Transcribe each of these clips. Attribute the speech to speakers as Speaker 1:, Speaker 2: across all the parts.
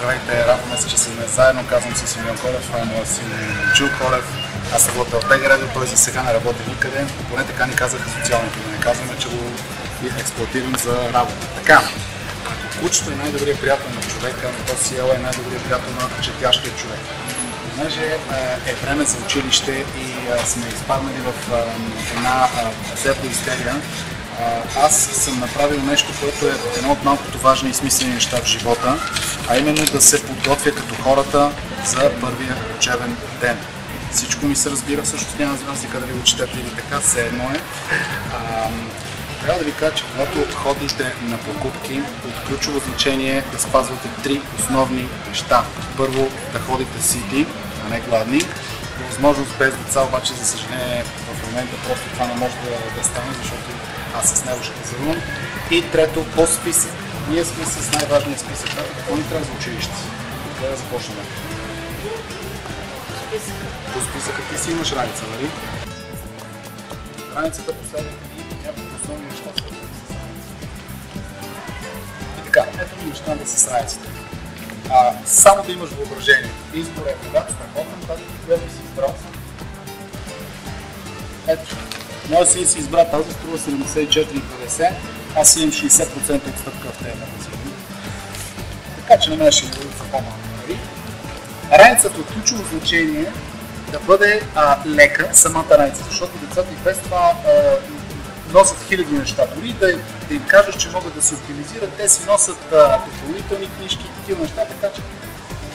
Speaker 1: Здравейте, радваме се, че сме заедно. Казвам се Симеон Колев, това е моят син Джил Колев. Аз работя в БГ Радио, той за сега не работи никъде. Поне така ни казаха социалните, да не казваме, че го експлоатирам за работа. Така, кучето е най-добрият приятел на човека, но то си е най-добрият приятел на четящия човек. Понеже е време за училище и сме изпаднали в една псевдоистерия, аз съм направил нещо, което е едно от малкото важни и смислени неща в живота, а именно да се подготвя като хората за първия учебен ден. Всичко ми се разбира, всъщност няма разлика дали го четете или така, все едно е. Трябва да ви кажа, че когато ходите на покупки, от ключово значение е да спазвате три основни неща. Първо, да ходите сити, а не гладни. По възможност без деца, обаче за съжаление в момента просто това не може да стане, защото аз с него ще казвам. И трето, по списък. Ние сме с най-важния списък. Какво ни трябва за училище? Откъде да започнем? По списъка ти си имаш раница, нали? Раницата последва и някакви основни неща с раницата. И така, ето неща да с раницата. Само да имаш въображение. Избор е когато страхотен, тази, която си избрал. Ето. Моя си избра тази, струва 74,50, аз имам 60% отстъпка в тези магазини. Така че на мен ще ми бъдат за по-малко пари. Раницата от ключово значение да бъде лека, самата раница, защото децата и без това носят хиляди неща. Дори да им кажеш, че могат да се оптимизират, те си носят допълнителни книжки и такива неща, така че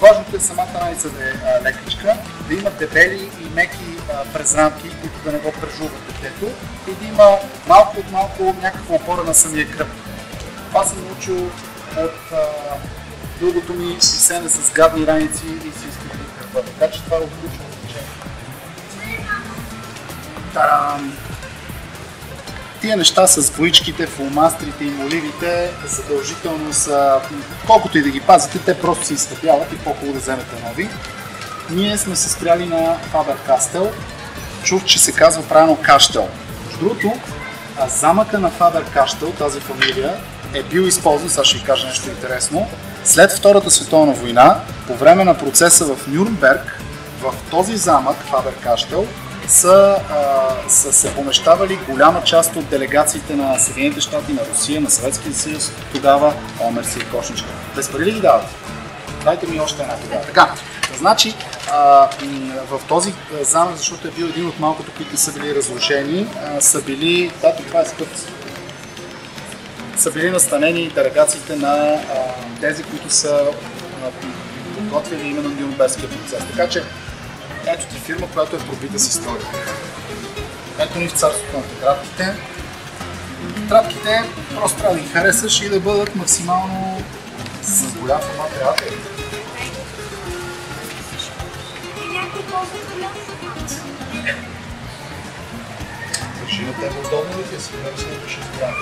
Speaker 1: важното е самата раница да е лекичка, да има дебели и меки презрамки, които да не го прежуват детето и да има малко от малко някаква опора на самия кръп. Това съм научил от дългото ми висене с гадни раници и си изкрили кръпа, така че това е отключено значение. Тия неща с двоичките, фломастрите и моливите задължително са, колкото и да ги пазите, те просто се изсветляват и по-хубаво да вземете нови. Ние сме се спряли на Faber-Castell. Чух, че се казва правилно Кащел. Между другото, замъка на Faber-Castell, тази фамилия, е бил използван, сега ще ви кажа нещо интересно, след Втората световна война, по време на процеса в Нюрнберг, в този замък, Faber-Castell, са се помещавали голяма част от делегациите на Съединените щати, на Русия, на Съветския съюз, тогава Омерси и Кошничка. Без пари ли ги дават? Дайте ми още една тогава. Така, значи в този замък, защото е бил един от малкото, които са били разрушени, са били, това е скъпо, са били настанени делегациите на тези, които са подготвили именно Нюрнбергския процес. Така че ето ти фирма, която е пробита с история. Ето ни в царството на тетрадките. Тетрадките просто трябва да ги харесаш и да бъдат максимално с голям формат реалтер. Машината е удобно ли ти? Сигурно си не ще избрана.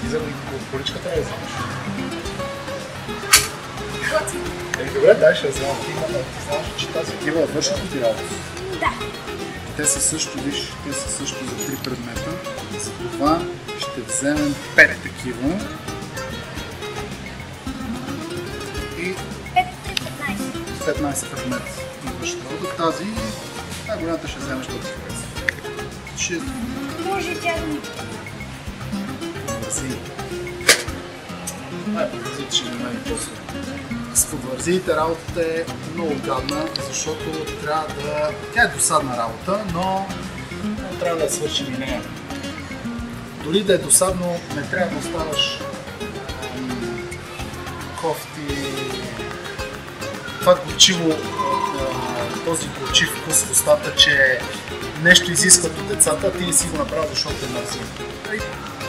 Speaker 1: Ти за количката ли вземеш? Добре, дай ще взема. Ти знаеш, че тази такива вършат ли ти работа?
Speaker 2: Да.
Speaker 1: Те са също, виж, те са също за 3 предмета. За това ще вземем 5 такива. И 15 предмета. Тази, най-голямата ще вземеш този хареса.
Speaker 2: Може тя да ми.
Speaker 1: Подвързи. Подвързите ще намери после. С подвързите работата е много гадна, защото трябва да... Тя е досадна работа, но трябва да я свършим и нея. Дори да е досадно, не трябва да оставаш кофти, това горчиво, този горчив вкус в устата, че нещо изискват от децата, а ти не си го направил, защото е мързи.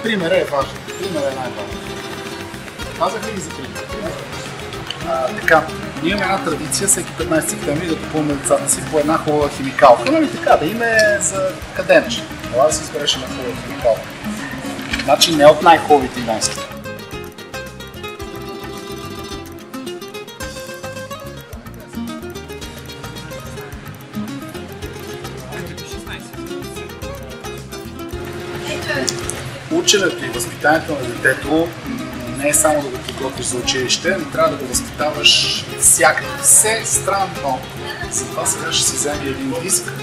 Speaker 1: Примерът е важен, примерът е най-важен. Казах ли ги за пример? Така, ние имаме една традиция всеки 15 септември да купуваме децата си по една хубава химикалка. Нали така, да има за каденче. Това да си избереш една хубава химикалка. Значи не от най-хубавите и най-скъпи. ученето и възпитанието на детето не е само да го подготвиш за училище, но трябва да го възпитаваш всякъде. Все странно. Затова сега ще си вземе един диск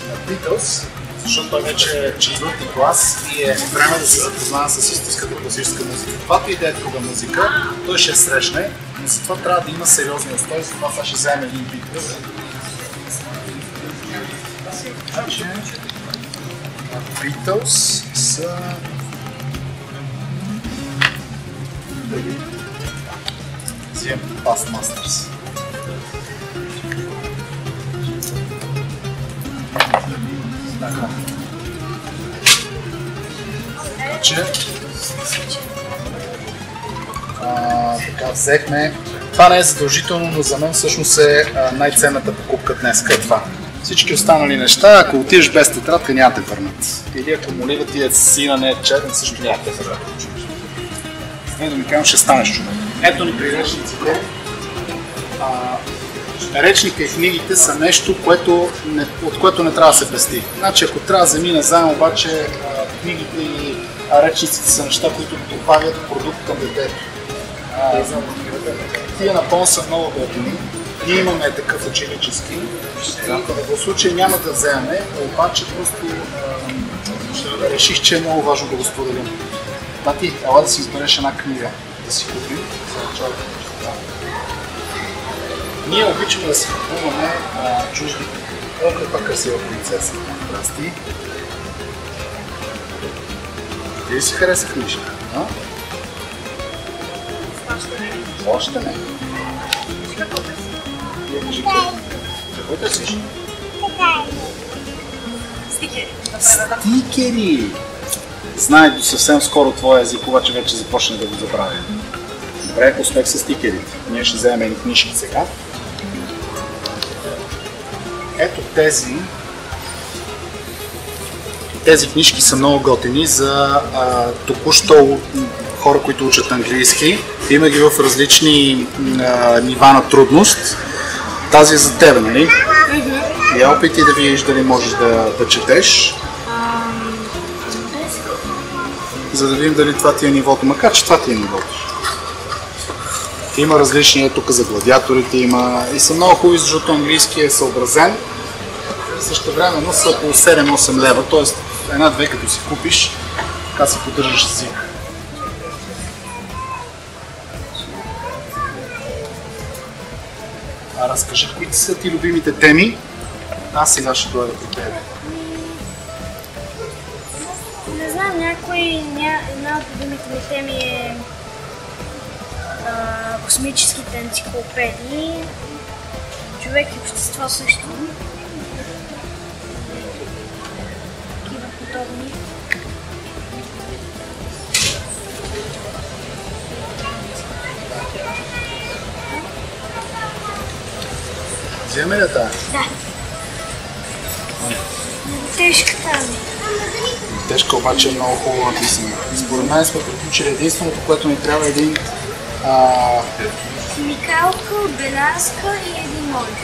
Speaker 1: на Beatles, защото той вече е четвърти клас и е време да се запознава с истинската класическа музика. Каквато и да е друга музика, той ще срещне, но затова трябва да има сериозни устои, затова сега ще вземе един Beatles. Beatles са... вземем Past Masters. Така, взехме. Това не е задължително, но за мен всъщност е най-ценната покупка днес. Е това. Всички останали неща, ако отидеш без тетрадка, няма да те върнат. Или ако молива ти е сина, не е четен, също няма да те върнат. Да ми казвам, ще станеш човек. Ето ни при речниците. Речника и книгите са нещо, от което не трябва да се пести. Значи, ако трябва да замина заедно, обаче книгите и речниците са неща, които добавят продукт към детето. Тия напълно са много готини. Ние имаме такъв ученически. В случай няма да вземем, обаче просто реших, че е много важно да го споделим. Тати, ела да си избереш една книга, да си купим. Ние обичаме да си купуваме чужди. О, каква красива принцеса. Здрасти. Ти ли си хареса книжка? Още не. Какво търсиш? Стикери! Знае до съвсем скоро твоя език, обаче вече започне да го забравя. Добре, успех с стикерите. Ние ще вземем едни книжки сега. Ето тези. Тези книжки са много готини за току-що хора, които учат английски. Има ги в различни нива на трудност. Тази е за теб, нали? И опити да видиш дали можеш да четеш. За да видим дали това ти е нивото, макар че това ти е нивото. Има различни, тук за гладиаторите има и са много хубави, защото английски е съобразен. Същевременно са около 7-8 лева, т.е. една-две като си купиш, така си поддържаш език. Разкажи, кои са ти любимите теми? Аз сега ще дойда при тебе.
Speaker 2: Не знам, една от любимите ми теми е космическите енциклопедии, човек и общество също. Такива подобни.
Speaker 1: Вземе ли тая?
Speaker 2: Да. Тежка тази.
Speaker 1: Тежка, обаче е много хубаво написана. Според мен сме приключили единственото, което ни трябва един...
Speaker 2: Химикалка, белязка и един молив.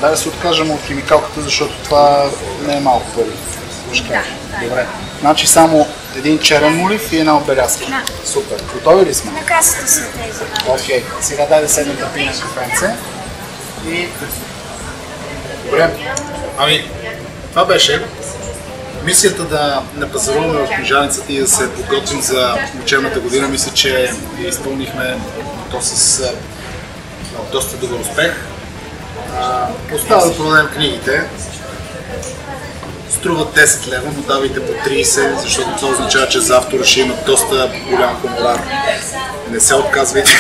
Speaker 1: Да се откажем от химикалката, защото това не е малко пари.
Speaker 2: Да.
Speaker 1: Добре. Значи само един черен молив и една белязка.
Speaker 2: Да.
Speaker 1: Супер. Готови ли сме?
Speaker 2: На касата са тези.
Speaker 1: Окей. Сега дай да седнем да пинем кафенце. И... Добре. Ами, това беше мисията да не пазаруваме в книжарницата и да се подготвим за учебната година. Мисля, че изпълнихме то с доста добър успех. Остава да продадем книгите. Струват 10 лева, но давайте по 30, защото това означава, че за автора ще има доста голям хонорар. Не се отказвайте,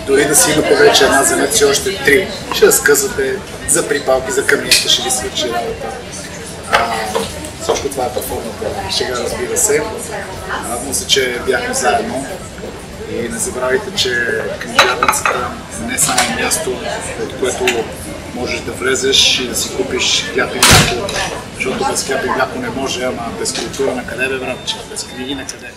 Speaker 1: дори да си имате вече една, вземете си още 3. Ще разказвате за припалки, за камионите, ще ви свърши работа. Всичко това е под формата. Шега, разбира се. Радвам се, че бяхме заедно. И не забравяйте, че книжарницата не е само място, от което можеш да влезеш и да си купиш хляб и мляко, защото без хляб и мляко не може, ама без култура на къде бе, братче? Без книги на къде?